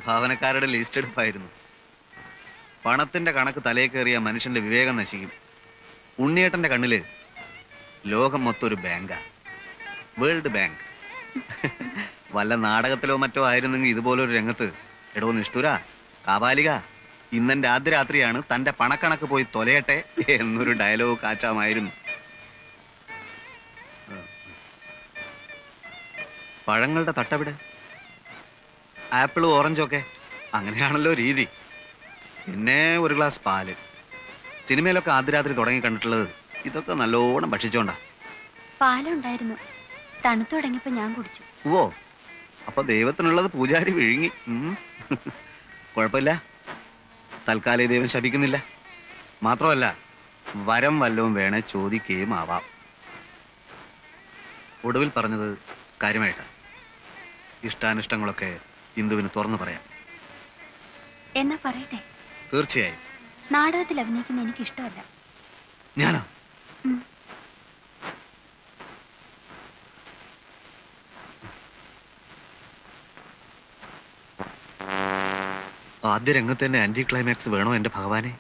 സംഭാവനക്കാരുടെ list എടുപ്പായിരുന്നു. പണത്തിന്റെ കണക്ക് തലേ കയറിയ മനുഷ്യന്റെ വിവേകം നശിക്കും. ഉണ്ണിയേട്ടന്റെ കണ്ണില് ലോകം മൊത്തം ഒരു ബാങ്കാ, വേൾഡ് ബാങ്ക്. വല്ല നാടകത്തിലോ മറ്റോ ആയിരുന്നെങ്കിൽ ഇതുപോലൊരു രംഗത്ത് എടോ നിഷ്ഠുര കാപാലിക ഇന്നെന്റെ ആദ്യ രാത്രിയാണ്, തന്റെ പണക്കണക്ക് പോയി തൊലയട്ടെ എന്നൊരു ഡയലോഗ് കാച്ചാമായിരുന്നു. പഴങ്ങളുടെ തട്ടവിടെ ആപ്പിളും ഓറഞ്ചും ഒക്കെ അങ്ങനെയാണല്ലോ രീതി. പിന്നെ ഒരു ഗ്ലാസ് പാല്. സിനിമയിലൊക്കെ ആദ്യ രാത്രി തുടങ്ങി കണ്ടിട്ടുള്ളത് ഇതൊക്കെ നല്ലോണം ഭക്ഷിച്ചോണ്ടാ. പാലുണ്ടായിരുന്നു, തണുത്തു തുടങ്ങിയപ്പോ ഞാൻ കുടിച്ചു. ഓ, അപ്പൊ ദൈവത്തിനുള്ളത് പൂജാരി വിഴുങ്ങി. കുഴപ്പമില്ല, തൽക്കാലം ദൈവം ശപിക്കുന്നില്ല. മാത്രമല്ല വരം വല്ലവും വേണേ ചോദിക്കുകയും ആവാം. ഒടുവിൽ പറഞ്ഞത് കാര്യമായിട്ടാ. ഇഷ്ടാനിഷ്ടങ്ങളൊക്കെ ഇന്ദുവിന് തുറന്നു പറയാം. എന്നാ പറയട്ടെ? തീർച്ചയായും. നാടകത്തിൽ അഭിനയിക്കുന്ന എനിക്ക് ഇഷ്ടമല്ല. ഞാനോ? ആദ്യ രംഗത്ത് തന്നെ ആന്റി ക്ലൈമാക്സ് വേണോ എന്റെ ഭഗവാനെ?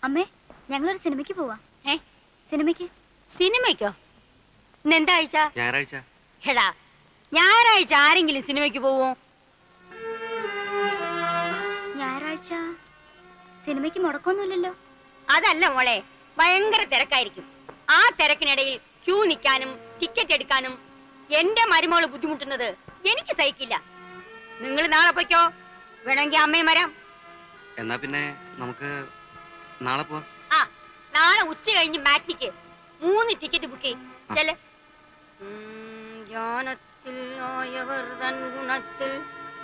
അമ്മേ, ഞങ്ങളൊരു സിനിമയ്ക്ക് പോവാ. സിനിമയ്ക്ക്? സിനിമയ്ക്കോ? ഇന്നെന്താ ആഴ്ച? ഞായറാഴ്ച. എടാ, ഞായറാഴ്ച ആരെങ്കിലും സിനിമയ്ക്ക് പോവോ? ഞായറാഴ്ച സിനിമയ്ക്ക് മുടക്കൊന്നുമില്ലല്ലോ. അതല്ല മോളെ, ഭയങ്കര തിരക്കായിരിക്കും. ആ തിരക്കിനിടയിൽ ക്യൂ നിൽക്കാനും ടിക്കറ്റ് എടുക്കാനും എന്റെ മരുമകള് ബുദ്ധിമുട്ടുന്നത് എനിക്ക് സഹിക്കില്ല. നിങ്ങൾ നാളെ പോയിക്കോ, വേണമെങ്കിൽ അമ്മയും വരാം. എന്നാ പിന്നെ നമുക്ക് നാളെ പോവാം. ആ, നാളെ ഉച്ച കഴിഞ്ഞ് മാറ്റിക്ക് 3 ടിക്കറ്റ് ബുക്ക് ചെയ്യ്. ചെല്ല്. ജ്ഞാനത്തിൽ ആയവർ തൻ ഗുണത്തിൽ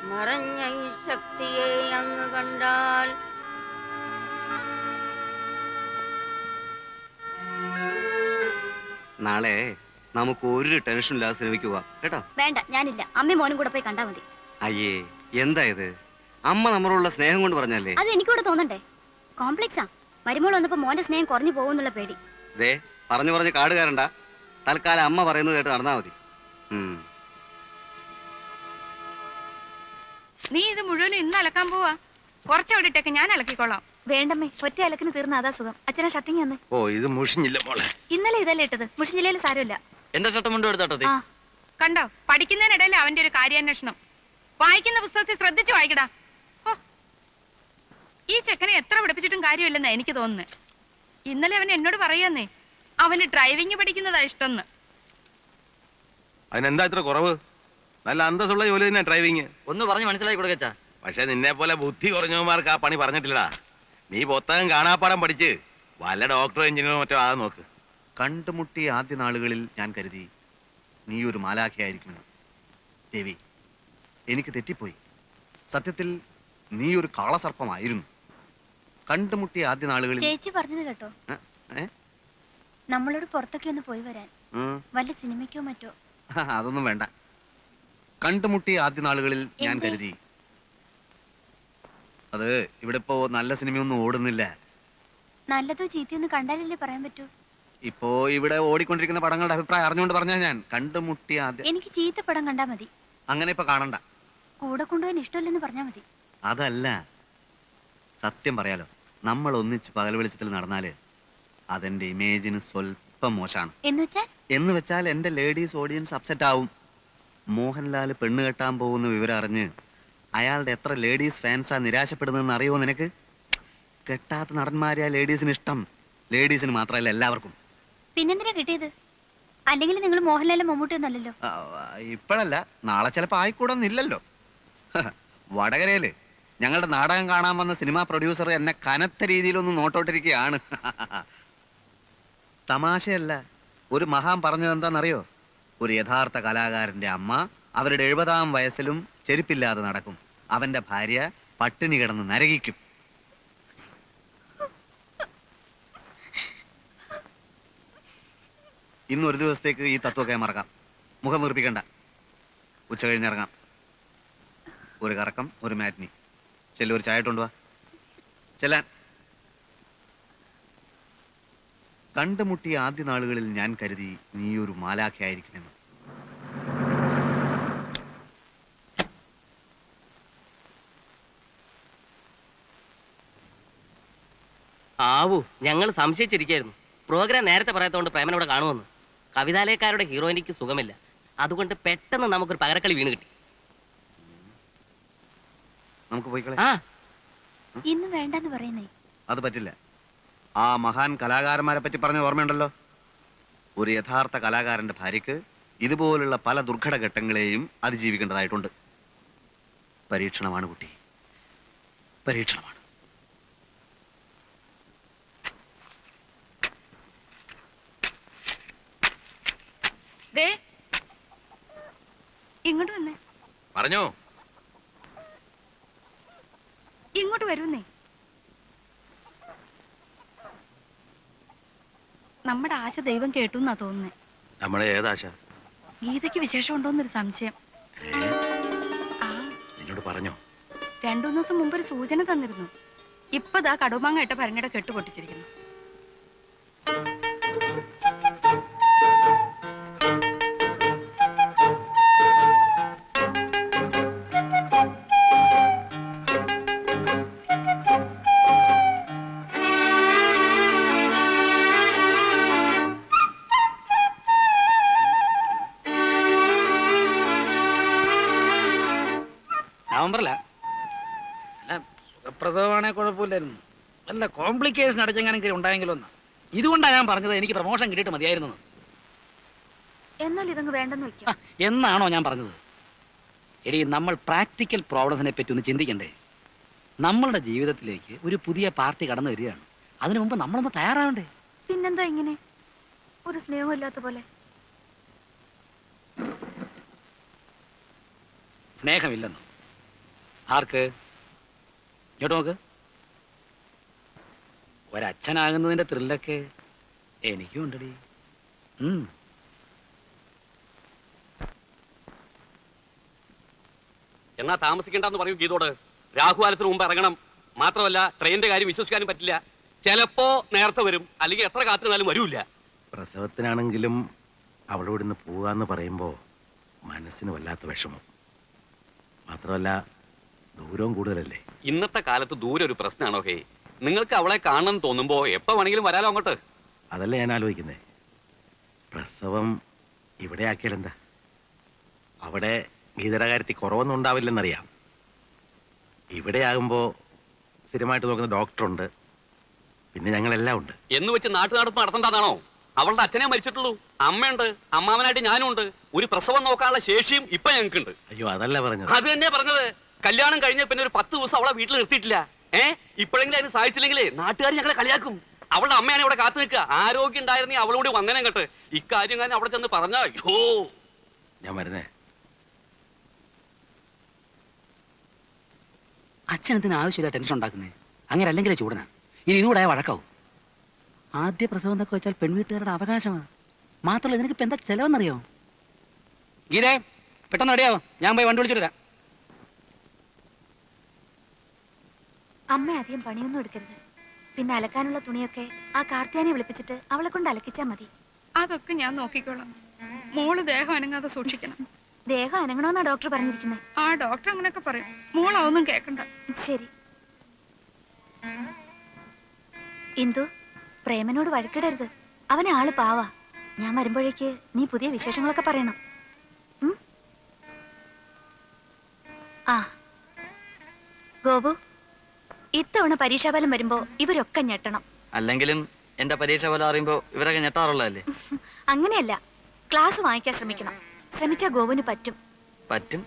മറഞ്ഞ ഈ ശക്തിയെ അങ്ങ് കണ്ടാൽ നാളെ നമുക്ക് ഒരു ടെൻഷൻ ഇല്ലാതെ സിനിമയ്ക്ക് പോവാം കേട്ടോ. വേണ്ട, ഞാനില്ല. അമ്മയും മോനും കൂടെ പോയി കണ്ടാ മതി. അയ്യേ, എന്താ ഇത്? അമ്മ നമ്മളോടുള്ള സ്നേഹം കൊണ്ട് പറഞ്ഞല്ലേ? അത് എനിക്കൂടെ തോന്നണ്ടേ? കോംപ്ലക്സാ. മരുമോൾ വന്നപ്പോ മോന്റെ സ്നേഹം കുറഞ്ഞു പോകുന്നുള്ള പേടി. ദേ, പറഞ്ഞു പറഞ്ഞ് കാട് കയറണ്ട. തൽക്കാലം അമ്മ പറയുന്നത് കേട്ട് നടന്നാ മതി. നീ ഇത് മുഴുവനും ഇന്ന് അലക്കാൻ പോവാ? കുറച്ചവിടെ ഇട്ടേക്ക്, ഞാൻ അലക്കിക്കോളാം. വേണ്ടമ്മേ, ഒറ്റ അലക്കിന് തീർന്ന അതാ സുഖം. അച്ഛനെ ഷർട്ടിങ് തന്നെ. ഓ, ഇത് മുഷിഞ്ഞില്ല മോളെ. ഇന്നലെ ഇതല്ലേ ഇട്ടത്, മുഷിഞ്ഞില്ലേലും സാരമില്ല. എന്റെ ഷർട്ട് മുണ്ട് എടുത്തോട്ടെ. കണ്ടോ, പഠിക്കുന്നതിനിടയിൽ അവന്റെ ഒരു കാര്യാന്വേഷണം. വായിക്കുന്ന പുസ്തകത്തിൽ ശ്രദ്ധിച്ചു വായിക്കടാ. ഈ ചെക്കനെ എത്ര പഠിപ്പിച്ചിട്ടും കാര്യമില്ലെന്നാ എനിക്ക് തോന്നുന്നത്. ഇന്നലെ അവൻ എന്നോട് പറയാന്നേ, അവന് ഡ്രൈവിംഗ് പഠിക്കുന്നതാ ഇഷ്ടംന്ന്. അതിനെന്താ ഇത്ര കുറവ്? നല്ല അന്തസ്സുള്ള ജോലി തന്നെ ഡ്രൈവിങ്. ഒന്ന് പറഞ്ഞ് മനസ്സിലാക്കി കൊടുക്കച്ചാ. പക്ഷെ നിന്നെ പോലെ ബുദ്ധി കുറഞ്ഞവന്മാർക്ക് ആ പണി പറഞ്ഞിട്ടില്ലടാ. നീ പുസ്തകം കാണാപ്പാടം പഠിച്ച് വല്ല ഡോക്ടറോ എഞ്ചിനീയറോ മറ്റോ ആകാൻ നോക്ക്. കണ്ടുമുട്ടിയ ആദ്യ നാളുകളിൽ ഞാൻ കരുതി നീ ഒരു മാലാഖയായിരിക്കുന്നു. ദേവി, എനിക്ക് തെറ്റിപ്പോയി. സത്യത്തിൽ നീ ഒരു കാളസർപ്പമായിരുന്നു. കണ്ടുമുട്ടിയ ആദ്യ നാളുകളിൽ ചേച്ചി പറഞ്ഞത് കേട്ടോ, നമ്മളോട് പുറത്തൊക്കെ ഒന്ന് പോയി വരാൻ. വല്ല സിനിമയ്ക്കോ മറ്റോ. അതൊന്നും വേണ്ട. കണ്ടുമുട്ടിയ ആദ്യ നാളുകളിൽ ഞാൻ കരുതി അത് ഇവിടെ ഇപ്പോ നല്ല സിനിമയൊന്നും ഓടുന്നില്ല. നല്ലതോ ചീത്തയൊന്നും കണ്ടാലല്ലേ പറയാൻ പറ്റൂ. ഇപ്പോ ഇവിടെ ഓടിക്കൊണ്ടിരിക്കുന്ന പടങ്ങളുടെ അഭിപ്രായം അറിഞ്ഞുകൊണ്ട് പറഞ്ഞാ ഞാൻ കണ്ടുമുട്ടിയ ആദ്യ. എനിക്ക് ചീത്ത പടം കണ്ടാ മതി. അങ്ങനെ ഇപ്പൊ കാണണ്ട. കൂടെ കൊണ്ടുപോകാൻ ഇഷ്ടമല്ലെന്ന് പറഞ്ഞാ മതി. അതല്ല, സത്യം പറയാലോ, നമ്മൾ ഒന്നിച്ച് പകൽ വെളിച്ചത്തിൽ നടന്നാല് അതെന്റെ ഇമേജിന് സ്വല്പം മോശമാണ്. എന്ന് വെച്ചാൽ എന്റെ ലേഡീസ് ഓഡിയൻസ് അപ്സെറ്റ് ആവും. മോഹൻലാൽ പെണ്ണ് കെട്ടാൻ പോകുന്ന വിവരം അറിഞ്ഞ് അയാളുടെ എത്ര ലേഡീസ് ഫാൻസാ നിരാശപ്പെടുന്നതെന്ന് അറിയുമോ നിനക്ക്? കെട്ടാത്ത നടന്മാരെ ആ ലേഡീസിന് ഇഷ്ടം. ലേഡീസിന് മാത്രമല്ല, എല്ലാവർക്കും. പിന്നെന്തിനാ കിട്ടിയത്? അല്ലെങ്കിൽ നിങ്ങൾ മോഹൻലാലും മമ്മൂട്ടിയൊന്നല്ലോ. ഇപ്പോഴല്ല, നാളെ ചിലപ്പോ ആയിക്കൂടൊന്നില്ലല്ലോ. വടകരയില് ഞങ്ങളുടെ നാടകം കാണാൻ വന്ന സിനിമാ പ്രൊഡ്യൂസർ എന്നെ കനത്ത രീതിയിലൊന്ന് നോട്ടോട്ടിരിക്കുകയാണ്. തമാശയല്ല, ഒരു മഹാൻ പറഞ്ഞത് എന്താണെന്നറിയോ? ഒരു യഥാർത്ഥ കലാകാരന്റെ അമ്മ അവരുടെ 70-ാം വയസ്സിലും ചെരുപ്പില്ലാതെ നടക്കും. അവന്റെ ഭാര്യ പട്ടിണി കിടന്ന് നരകിക്കും. ഇന്നൊരു ദിവസത്തേക്ക് ഈ തത്വമൊക്കെ മറക്കാം. മുഖം വീർപ്പിക്കണ്ട. ഉച്ച കഴിഞ്ഞിറങ്ങാം. ഒരു കറക്കം, ഒരു മാറ്റിനി. ചെല്ലു, ഒരു ചായ ഇട്ടുകൊണ്ടുവാ. ചെല്ലാൻ. കണ്ടുമുട്ടിയ ആദ്യ നാളുകളിൽ ഞാൻ കരുതി നീ ഒരു മാലാഖയായിരിക്കുമെന്ന്. ആവൂ, ഞങ്ങൾ സംശയിച്ചിരിക്കായിരുന്നു. പ്രോഗ്രാം നേരത്തെ പറയാത്തതുകൊണ്ട് പ്രേമനോടെ കാണുമെന്ന്. കവിതാലയക്കാരുടെ ഹീറോയിനിക്ക് സുഖമില്ല, അതുകൊണ്ട് പെട്ടെന്ന് നമുക്കൊരു പകരക്കളി വീണ് കിട്ടി. നമുക്ക് പോയിക്കളെ. ആ ഇന്ന് വേണ്ടെന്ന് പറയുന്നേ. അത് പറ്റില്ല. ആ മഹാൻ കലാകാരന്മാരെ പറ്റി പറഞ്ഞ ഓർമ്മയുണ്ടല്ലോ. ഒരു യഥാർത്ഥ കലാകാരന്റെ ഭാര്യയ്ക്ക് ഇതുപോലുള്ള പല ദുർഘടഘട്ടങ്ങളെയും അതിജീവിക്കേണ്ടതായിട്ടുണ്ട്. പരീക്ഷണമാണ് കുട്ടി, പരീക്ഷണമാണ്. ദേ ഇങ്ങോട്ട് വന്നേ. പറഞ്ഞോ. ഇങ്ങോട്ട് വരുന്നേ. നമ്മുടെ ആശ ദൈവം കേട്ടു എന്നാ തോന്നുന്നേ. നമ്മുടെ ഏതാശ? ഗീതയ്ക്ക് വിശേഷം ഉണ്ടോന്നൊരു സംശയം. ആ നിന്നോട് പറഞ്ഞോ? 2-3 ദിവസം മുമ്പ് ഒരു സൂചന തന്നിരുന്നു. ഇപ്പതാ കടുമാങ്ങ ഇട്ട ഭരണിയുടെ കെട്ട് പൊട്ടിച്ചിരിക്കുന്നു. നവംബറില അല്ല, സുഖപ്രസവമാണെ കുഴപ്പമില്ലായിരുന്നു. വല്ല കോംപ്ലിക്കേഷൻ അടച്ചെങ്ങനെ ഉണ്ടായെങ്കിലും ഒന്ന്. ഇതുകൊണ്ടാണ് ഞാൻ പറഞ്ഞത് എനിക്ക് പ്രൊമോഷൻ കിട്ടിയിട്ട് മതിയായിരുന്നു. എന്നാൽ ഇതങ്ങ് വേണ്ടെന്ന് വെക്കാം. എന്നാണോ ഞാൻ പറഞ്ഞത്? എടി, നമ്മൾ പ്രാക്ടിക്കൽ പ്രോബ്ലംസിനെ പറ്റി ഒന്ന് ചിന്തിക്കണ്ടേ? നമ്മളുടെ ജീവിതത്തിലേക്ക് ഒരു പുതിയ പാർട്ടി കടന്നു വരികയാണ്. അതിനു മുമ്പ് നമ്മളൊന്ന് തയ്യാറാവണ്ടേ? പിന്നെന്താ ഇങ്ങനെ ഒരു സ്നേഹമില്ലാത്ത പോലെ? സ്നേഹമില്ലെന്നോ? ആർക്ക്? ഇങ്ങോട്ട് നോക്ക്. ഒരച്ഛനാകുന്നതിന്റെ ത്രില്ലൊക്കെ എനിക്കും ഉണ്ടടി. എന്നാ താമസിക്കണ്ടെന്ന് പറയൂ ഗീതോട്. രാഹുകാലത്തിന് മുമ്പ് ഇറങ്ങണം. മാത്രമല്ല ട്രെയിനിന്റെ കാര്യം വിശ്വസിക്കാനും പറ്റില്ല. ചിലപ്പോ നേരത്തെ വരും, അല്ലെങ്കിൽ എത്ര കാത്തിരുന്നാലും വരൂല്ല. പ്രസവത്തിനാണെങ്കിലും അവളോട് ഇന്ന് പോകാന്ന് പറയുമ്പോ മനസ്സിന് വല്ലാത്ത വിഷമം. മാത്രമല്ല ദൂരവും കൂടുതലല്ലേ. ഇന്നത്തെ കാലത്ത് ദൂരെ ഒരു പ്രശ്നമാണോ? ഹേ, നിങ്ങൾക്ക് അവളെ കാണണം തോന്നുമ്പോ എപ്പോ വേണമെങ്കിലും വരാലോ അങ്ങോട്ട്. അതല്ല ഞാൻ ആലോചിക്കുന്നേ. പ്രസവം ഇവിടെ ആക്കിയാലെന്താ? അവിടെ ഗീതയുടെ കാര്യത്തിൽ കുറവൊന്നും ഉണ്ടാവില്ലെന്നറിയാം. ഇവിടെ ആകുമ്പോ സ്ഥിരമായിട്ട് നോക്കുന്ന ഡോക്ടറുണ്ട്, പിന്നെ ഞങ്ങളെല്ലാം ഉണ്ട്. എന്ന് വെച്ച് നാട്ടുനടപ്പ് നടത്തണ്ടെന്നാണോ? അവളുടെ അച്ഛനെ മരിച്ചിട്ടുള്ളൂ, അമ്മയുണ്ട്, അമ്മാവനായിട്ട് ഞാനും ഉണ്ട്. ഒരു പ്രസവം നോക്കാനുള്ള ശേഷിയും ഇപ്പൊ ഞങ്ങൾക്കുണ്ട്. അയ്യോ, അതല്ല പറഞ്ഞത്. അത് തന്നെ പറഞ്ഞത്. കല്യാണം കഴിഞ്ഞ പിന്നെ ഒരു 10 ദിവസം അവളെ വീട്ടിൽ നിർത്തിയിട്ടില്ല. ഇപ്പോഴെങ്കിലും അതിന് സാധിച്ചില്ലെങ്കിലേ നാട്ടുകാർ ഞങ്ങളെ കളിയാക്കും. അവളുടെ അമ്മയാണ് ഇവിടെ കാത്തു നിൽക്കുക. ആരോഗ്യം ഉണ്ടായിരുന്നേ അവളോട് വന്നേനെ കേട്ട്. ഇക്കാര്യം ഞാൻ അവിടെ ചെന്ന് പറഞ്ഞ അയ്യോ. ഞാൻ വരുന്നേ. അച്ഛനത്തിന് ആവശ്യമില്ല ടെൻഷൻ ഉണ്ടാക്കുന്നേ. അങ്ങനെ അല്ലെങ്കിലേ ചൂടനാ. ഇനി ഇതുകൂടെ വഴക്കാവും. ആദ്യ പ്രസവം എന്നൊക്കെ വെച്ചാൽ പെൺവീട്ടുകാരുടെ അവകാശമാണ്. മാത്രമല്ല ഇതിനൊക്കെ ഇപ്പൊ എന്താ ചെലവെന്നറിയോ? ഗീതേ, പെട്ടെന്ന് റെഡിയാവോ, ഞാൻ പോയി വണ്ടി വിളിച്ചിട്ട് വരാം. അമ്മ അധികം പണിയൊന്നും എടുക്കരുത്. പിന്നെ അലക്കാനുള്ള തുണിയൊക്കെ ആ കാർത്തിയാനെ വിളിപ്പിച്ചിട്ട് അവളെ കൊണ്ട് അലക്കിച്ചാ മതി. അതൊക്കെ ഞാൻ നോക്കിക്കോളാം. മോള് ദേഹം അനങ്ങാതെ സൂക്ഷിക്കണം. ദേഹം അനങ്ങണമെന്നാ ഡോക്ടർ പറഞ്ഞിരിക്കുന്നത്. ആ ഡോക്ടർ അങ്ങനെയൊക്കെ പറയും. മോളതൊന്നും കേക്കണ്ട. ശരി. ഇന്ദു, പ്രേമനോട് വഴക്കിടരുത്. അവനെ ആള് പാവാ. ഞാൻ വരുമ്പോഴേക്ക് നീ പുതിയ വിശേഷങ്ങളൊക്കെ പറയണം. ആ ഗോപു, ഇത്തവണ പരീക്ഷാഫലം വരുമ്പോ ഇവരൊക്കെ ഞെട്ടണം. അല്ലെങ്കിലും എന്റെ പരീക്ഷ പോലെ അറിയുമ്പോ ഇവരൊക്കെ ഞെട്ടാറുള്ളതല്ലേ? അങ്ങനെയല്ല, ക്ലാസ് വാങ്ങിക്കാൻ ശ്രമിക്കണം. ശ്രമിച്ചാ ഗോപുവിന് പറ്റും. പറ്റും.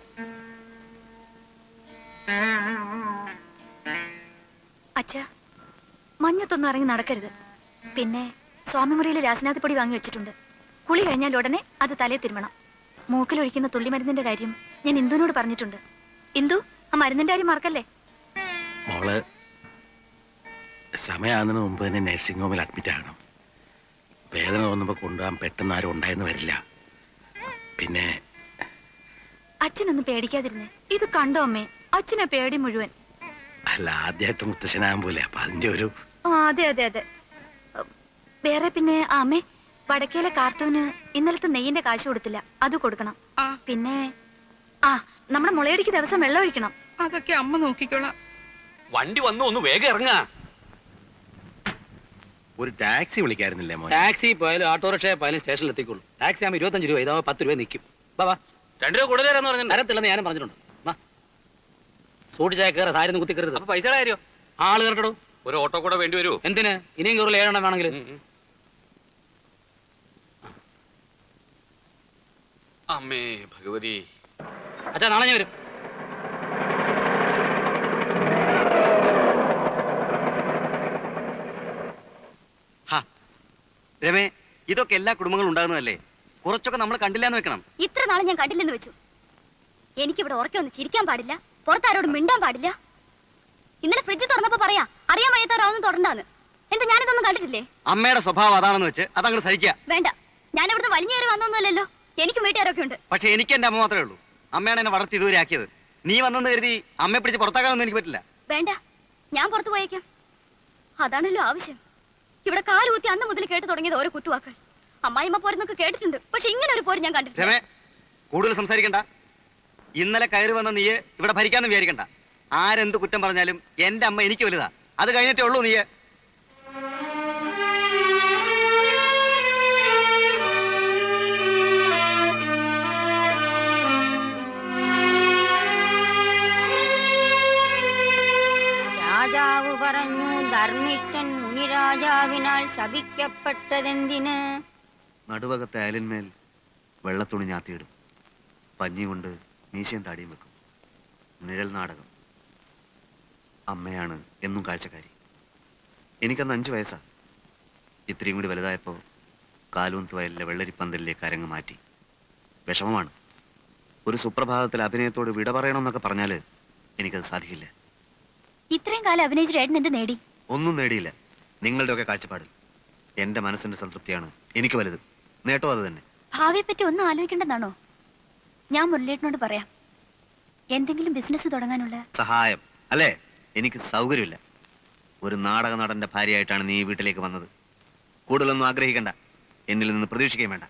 അച്ഛാ, മഞ്ഞത്തൊന്നും ഇറങ്ങി നടക്കരുത്. പിന്നെ സ്വാമിമുറിയിൽ രാസനാഥിപ്പൊടി വാങ്ങി വെച്ചിട്ടുണ്ട്. കുളി കഴിഞ്ഞാൽ ഉടനെ അത് തലേ തിരുമണം. മൂക്കിലൊഴിക്കുന്ന തുള്ളിമരുന്നിന്റെ കാര്യം ഞാൻ ഇന്ദുവിനോട് പറഞ്ഞിട്ടുണ്ട്. ഇന്ദു, ആ മരുന്നിന്റെ കാര്യം മറക്കല്ലേ. മോള് സമയമാകുന്നതിന് മുമ്പ് തന്നെ നഴ്സിംഗ് ഹോമിൽ അഡ്മിറ്റ് ആകണം. വേദന തോന്നുമ്പോൾ കൊണ്ടുപോകാൻ പെട്ടെന്ന് ആരും ഉണ്ടായെന്ന് വരില്ല. പിന്നെ അച്ഛനൊന്നും പേടിക്കാതിരുന്നേ. ഇത് കണ്ടോ അമ്മേ, അച്ഛനെ പേടി മുഴുവൻ. അല്ല, ആദ്യമായിട്ട് മുത്തശ്ശനാകാൻ പോലെ, അപ്പൊ അതിന്റെ ഒരു അതെ അതെ അതെ. വേറെ പിന്നെ അമ്മേ വടക്കേലെ കാർത്തൂന് ഇന്നലത്തെ നെയ്യിന്റെ കാശ് കൊടുത്തില്ല, അത് കൊടുക്കണം. ആ പിന്നെ നമ്മുടെ മുളയടിക്ക് ദിവസം വെള്ളം ഒഴിക്കണം. അതൊക്കെ അമ്മ നോക്കിക്കോളാം. വണ്ടി വന്നു, ഒന്ന് വേഗം ഇറങ്ങാ. ഒരു ടാക്സി വിളിക്കായിരുന്നില്ലേ മോനെ? ടാക്സി പോയാലും ഓട്ടോറിക്ഷ പോയാലും സ്റ്റേഷനിൽ എത്തിക്കുള്ളൂ. ടാക്സി ആകുമ്പോൾ 25 രൂപ, ഇതാവുമ്പോൾ 10 രൂപ നിൽക്കും. ബാബാ 2 രൂപ കൂടുതൽ തരാന്ന് പറഞ്ഞു. തരത്തില്ലെന്ന് ഞാനും പറഞ്ഞിട്ടുണ്ട്. സൂട്ടിച്ചായ കയറ സാരി ഒന്നും കുത്തിക്കരുത്. അപ്പൊ പൈസയുടെ കാര്യോ? ആള് കയറട്ടോ. ഒരു ഓട്ടോ കൂടെ വേണ്ടി വരുമോ? എന്തിന്? ഇനിയും കയറില്ല, 7 എണ്ണം വേണമെങ്കിൽ. അമ്മേ ഭഗവതി. അച്ഛാ നാളെ ഞാൻ വരും. രമേ, ഇതൊക്കെ എല്ലാ കുടുംബങ്ങളും ഉണ്ടാകുന്നതല്ലേ? കുറച്ചൊക്കെ നമ്മൾ കണ്ടില്ല എന്ന് വെക്കണം. ഇത്ര നാളെ ഞാൻ കണ്ടില്ലെന്ന് വെച്ചു. എനിക്കിവിടെ ഉറക്കൊന്ന് ചിരിക്കാൻ പാടില്ല, പുറത്താരോട് മിണ്ടാൻ പാടില്ല. ഇന്നലെ ഫ്രിഡ്ജ് തുറന്നപ്പോ പറയാ അറിയാൻ വയ്യാത്താരാവൊന്നും തുടണ്ടാന്ന്. എന്താ ഞാനിതൊന്നും കണ്ടിട്ടില്ലേ? അമ്മയുടെ സ്വഭാവം അതാണെന്ന് വെച്ച് അതങ്ങ് സഹിക്കുക. വേണ്ട, ഞാൻ ഇവിടുന്ന് വലിഞ്ഞേറി വന്നൊന്നുമല്ലല്ലോ. എനിക്ക് വീട്ടുകാരൊക്കെ ഉണ്ട്. പക്ഷെ എനിക്ക് എന്റെ അമ്മ മാത്രമേ ഉള്ളൂ. അമ്മയാണ് എന്നെ വളർത്തി ഇതുവരെ ആക്കിയത്. നീ വന്നെന്ന് കരുതി അമ്മയെ പിടിച്ച് പുറത്താക്കാനൊന്നും എനിക്ക് പറ്റില്ല. വേണ്ട, ഞാൻ പുറത്തു പോയേക്കാം. അതാണല്ലോ ആവശ്യം. ഇവിടെ കാലുകുത്തി അന്ന് മുതൽ കേട്ട് തുടങ്ങിയത് ഓരോ കുത്തുവാക്കൾ. അമ്മായിമ്മ പോരെന്നൊക്കെ കേട്ടിട്ടുണ്ട്, പക്ഷെ ഇങ്ങനെ ഒരു പോര് ഞാൻ കണ്ടിട്ടില്ല. രമേ, കൂടുതൽ സംസാരിക്കണ്ട. ഇന്നലെ കയറി വന്ന നീ ഇവിടെ ഭരിക്കാന്ന് വിചാരിക്കണ്ട. ആരെന്ത് കുറ്റം പറഞ്ഞാലും എന്റെ അമ്മ എനിക്ക് വലുതാ. അത് കഴിഞ്ഞിട്ടേ ഉള്ളൂ നീ. രാജാവ് പറഞ്ഞു, ധർമ്മിഷ്ഠൻ മുനിരാജാവിനാൽ ശപിക്കപ്പെട്ടതെന്തിന്? നടുവകത്തെ അയലിന്മേൽ വെള്ളത്തുണി ഞാത്തിയിടും, പഞ്ഞി കൊണ്ട് മീശയും താടിയും വെക്കും. നിഴൽ നാടകം. അമ്മയാണ് എന്നും കാഴ്ചക്കാരി. എനിക്കന്ന് 5 വയസ്സാ. ഇത്രയും കൂടി വലുതായപ്പോൾ കാലൂന്ത് വയലിലെ വെള്ളരിപ്പന്തലിലേക്ക് അരങ്ങ് മാറ്റി. വിഷമമാണ്. ഒരു സുപ്രഭാതത്തിൽ അഭിനയത്തോട് വിട പറയണമെന്നൊക്കെ പറഞ്ഞാൽ എനിക്കത് സാധിക്കില്ല. ഇത്രയും കാലം അഭിനയിച്ച ഏട്ടൻ എന്ത് നേടി? ഒന്നും നേടിയില്ല. നിങ്ങളുടെയൊക്കെ കാഴ്ചപ്പാടിൽ എൻ്റെ മനസ്സിൻ്റെ സംതൃപ്തിയാണ് എനിക്ക് വലുത്. നേട്ടം അത് തന്നെ. ഭാവിയെ പറ്റി ഒന്നും ആലോചിക്കേണ്ടെന്നാണോ? ഞാൻ മുരളിയേട്ടനോട് പറയാം, എന്തെങ്കിലും ബിസിനസ് തുടങ്ങാനുള്ള സഹായം. അല്ലേ? എനിക്ക് സൗകര്യമില്ല. ഒരു നാടക നടന്റെ ഭാര്യയായിട്ടാണ് നീ ഈ വീട്ടിലേക്ക് വന്നത്. കൂടുതലൊന്നും ആഗ്രഹിക്കണ്ട, എന്നിൽ നിന്ന് പ്രതീക്ഷിക്കുകയും വേണ്ട.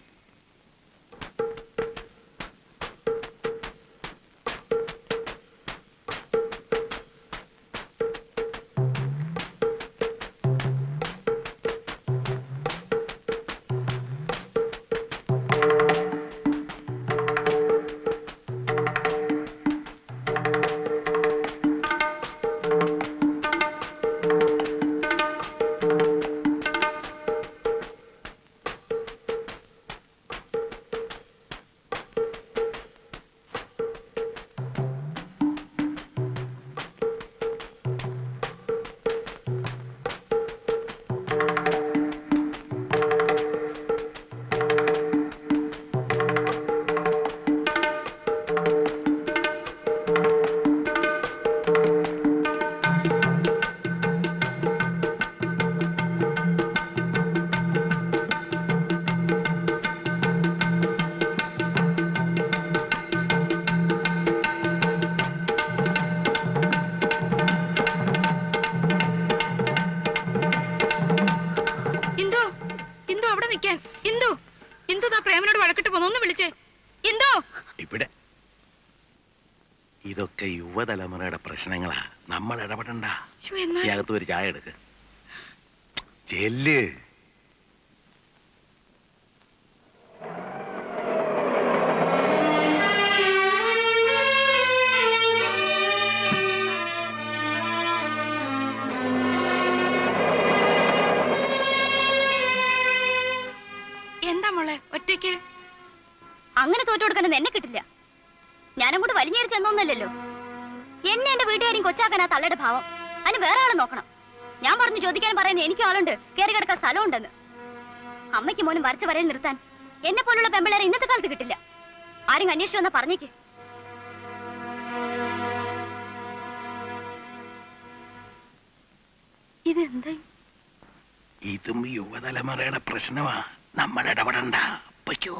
ഇവിടെ ഇതൊക്കെ യുവതലമുറയുടെ പ്രശ്നങ്ങളാ. നമ്മൾ ഇടപെടണ്ട. ഈ അകത്ത് ഒരു ചായ എടുക്ക്. ചെല്ല്. എന്താ മോളെ ഒറ്റയ്ക്ക്? അങ്ങനെ തോറ്റു കൊടുക്കാനൊന്നും എന്നെ കിട്ടില്ല. ഞാനങ്ങോട്ട് വലിഞ്ഞേറി ചെന്നൊന്നല്ലോ. എന്നെ എന്റെ വീട്ടുകാരും കൊച്ചാക്കാനാ തള്ളയുടെ ഭാവം. അതിന് വേറെ ആളെ നോക്കണം. ഞാൻ പറഞ്ഞു ചോദിക്കാൻ പറയുന്നത് എനിക്കും ആളുണ്ട്, കയറി കിടക്കാൻ സ്ഥലമുണ്ടെന്ന്. അമ്മയ്ക്ക് മോനും വരച്ച വരയിൽ നിർത്താൻ എന്നെ പോലുള്ള പെമ്പിളേരെ ഇന്നത്തെ കാലത്ത് കിട്ടില്ല. ആരും അന്വേഷിച്ചു വന്നാ പറഞ്ഞേക്ക്. ഇതെന്താ? ഇതും യുവതലമുറയുടെ പ്രശ്നമാ. നമ്മൾ ഇടപെടണ്ട. പൊയ്ക്കോ.